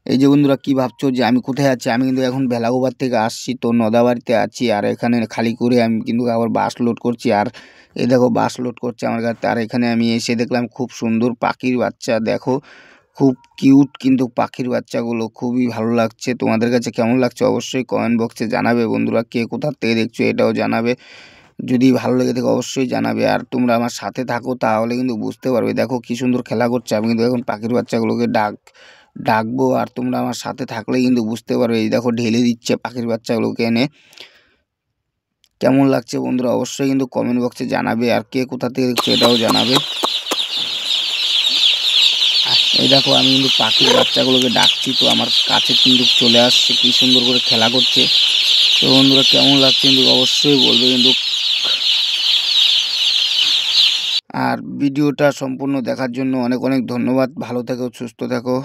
এই যে বন্ধুরা কি ভাবছো যে আমি কোথায় আছি? আমি কিন্তু এখন ভেলাগোবার থেকে আসছি, তো নদাবাড়িতে আছি। আর এখানে খালি করে আমি কিন্তু আবার বাস লোড করছি। আর এই দেখো বাস লোড করছে আমার গাড়িতে। আর এখানে আমি এসে দেখলাম খুব সুন্দর পাখির বাচ্চা, দেখো খুব কিউট কিন্তু পাখির বাচ্চাগুলো, খুবই ভালো লাগছে। তোমাদের কাছে কেমন লাগছে অবশ্যই কমেন্ট বক্সে জানাবে বন্ধুরা। কে কোথা থেকে দেখছো এটাও জানাবে। যদি ভালো লেগে থাকে অবশ্যই জানাবে। আর তোমরা আমার সাথে থাকো তাহলে কিন্তু বুঝতে পারবে। দেখো কি সুন্দর খেলা করছে। আমি কিন্তু এখন পাখির বাচ্চাগুলোকে ডাকবো, আর তোমরা আমার সাথে থাকলেই কিন্তু বুঝতে পারবে। এই দেখো ঢেলে দিচ্ছে পাখির বাচ্চাগুলোকে এনে। কেমন লাগছে বন্ধুরা অবশ্যই কিন্তু কমেন্ট বক্সে জানাবে। আর কে কোথা থেকে দেখছো এটাও জানাবে। এই দেখো আমি কিন্তু পাখির বাচ্চাগুলোকে ডাকছি, তো আমার কাছে কিন্তু চলে আসছে, কি সুন্দর করে খেলা করছে। তো বন্ধুরা কেমন লাগছে কিন্তু অবশ্যই বলবে কিন্তু। আর ভিডিওটা সম্পূর্ণ দেখার জন্য অনেক অনেক ধন্যবাদ। ভালো থেকো, সুস্থ থেকো।